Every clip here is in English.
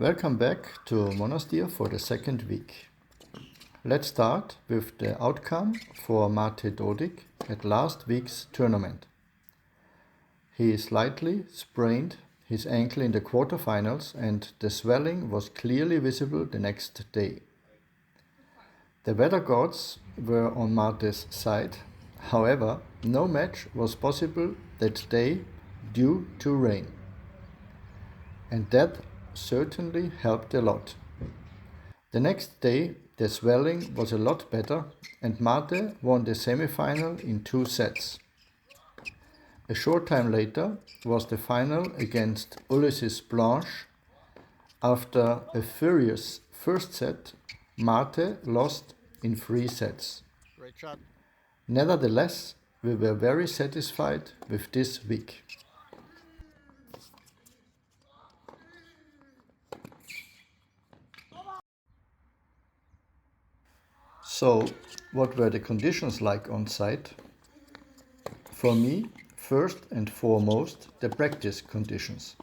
Welcome back to Monastir for the second week. Let's start with the outcome for Matej Dodig at last week's tournament. He slightly sprained his ankle in the quarterfinals and the swelling was clearly visible the next day. The weather gods were on Matej's side. However, no match was possible that day due to rain. And that certainly helped a lot. The next day, the swelling was a lot better and Matej won the semi-final in 2 sets. A short time later was the final against Ulysses Blanche. After a furious first set, Matej lost in 3 sets. Great shot. Nevertheless, we were very satisfied with this week. So, what were the conditions like on site? For me, first and foremost, the practice conditions.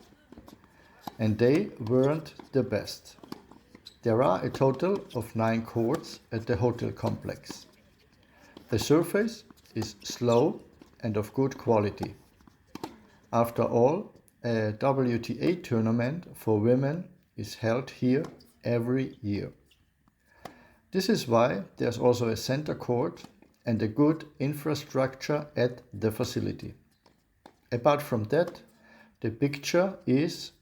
And they weren't the best. There are a total of 9 courts at the hotel complex. The surface is slow and of good quality. After all, a WTA tournament for women is held here every year. This is why there's also a center court and a good infrastructure at the facility. Apart from that, the picture is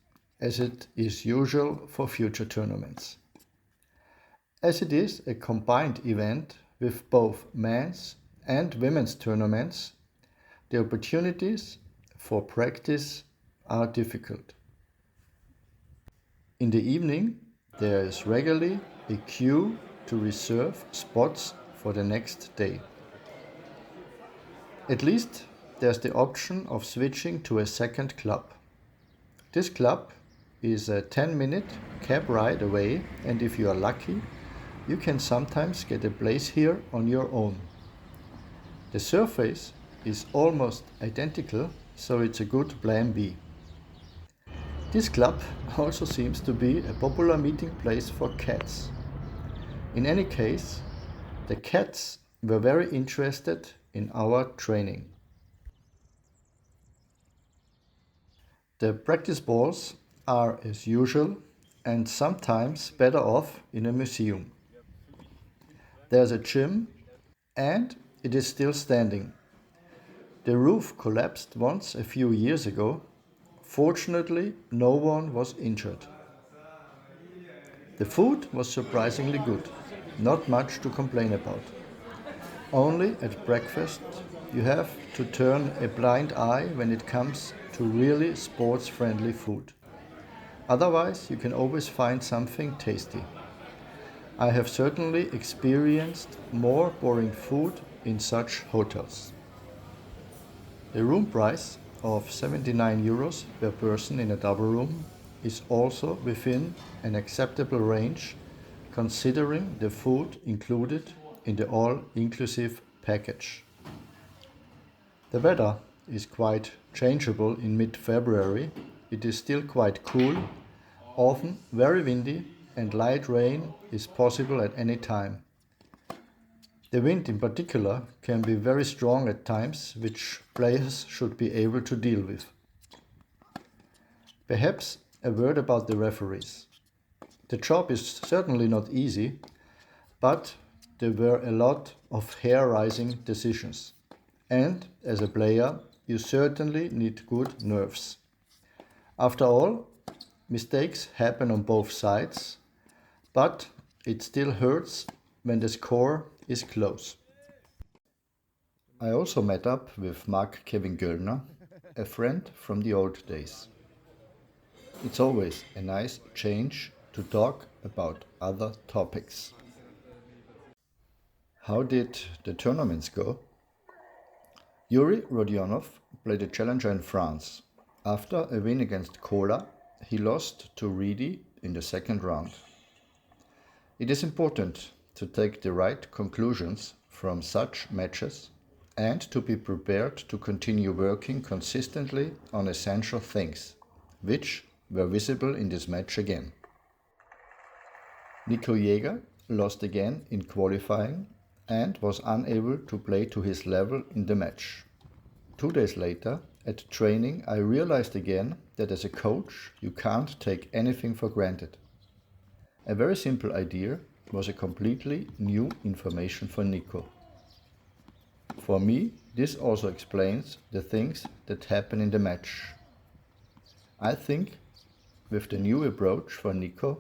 as it is usual for future tournaments. As it is a combined event with both men's and women's tournaments, the opportunities for practice are difficult. In the evening, there is regularly a queue to reserve spots for the next day. At least there's the option of switching to a second club. This club is a 10-minute cab ride away, and if you are lucky, you can sometimes get a place here on your own. The surface is almost identical, so it's a good plan B. This club also seems to be a popular meeting place for cats. In any case, the cats were very interested in our training. The practice balls are as usual and sometimes better off in a museum. There's a gym and it is still standing. The roof collapsed once a few years ago. Fortunately, no one was injured. The food was surprisingly good. Not much to complain about. Only at breakfast you have to turn a blind eye when it comes to really sports-friendly food. Otherwise, you can always find something tasty. I have certainly experienced more boring food in such hotels. The room price of 79 euros per person in a double room is also within an acceptable range considering the food included in the all-inclusive package. The weather is quite changeable in mid-February. It is still quite cool, often very windy, and light rain is possible at any time. The wind in particular can be very strong at times, which players should be able to deal with. Perhaps a word about the referees. The job is certainly not easy, but there were a lot of hair-raising decisions. And as a player, you certainly need good nerves. After all, mistakes happen on both sides, but it still hurts when the score is close. I also met up with Mark Kevin Göllner, a friend from the old days. It's always a nice change to talk about other topics. How did the tournaments go? Yuri Rodionov played a challenger in France. After a win against Kola, he lost to Reedy in the second round. It is important to take the right conclusions from such matches and to be prepared to continue working consistently on essential things, which were visible in this match again. Nico Jäger lost again in qualifying and was unable to play to his level in the match. 2 days later, at training, I realized again that as a coach, you can't take anything for granted. A very simple idea was a completely new information for Nico. For me, this also explains the things that happen in the match. I think with the new approach for Nico,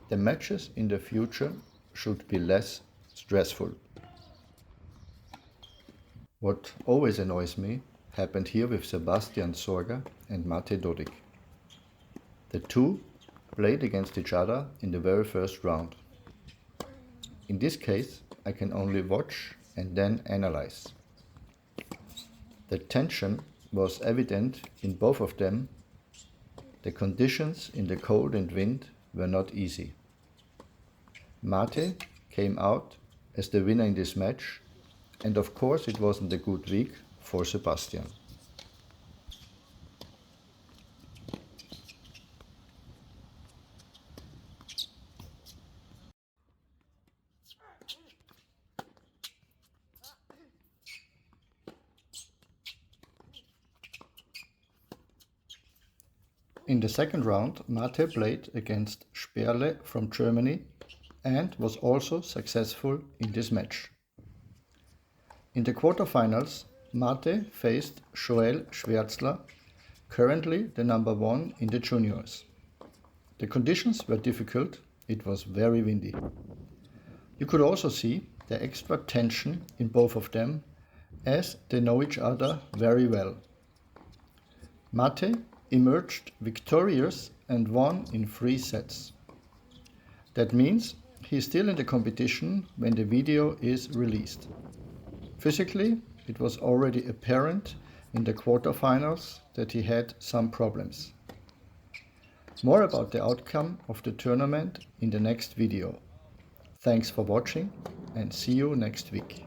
the matches in the future should be less stressful. What always annoys me happened here with Sebastian Sorger and Matej Dodig. The two played against each other in the very first round. In this case, I can only watch and then analyze. The tension was evident in both of them. The conditions in the cold and wind were not easy. Matej came out as the winner in this match, and of course it wasn't a good week for Sebastian. In the second round, Matej played against Schwärzler from Germany and was also successful in this match. In the quarterfinals, Matej faced Schwärzler, currently the number 1 in the juniors. The conditions were difficult, it was very windy. You could also see the extra tension in both of them as they know each other very well. Matej emerged victorious and won in 3 sets. That means he is still in the competition when the video is released. Physically, it was already apparent in the quarterfinals that he had some problems. More about the outcome of the tournament in the next video. Thanks for watching and see you next week.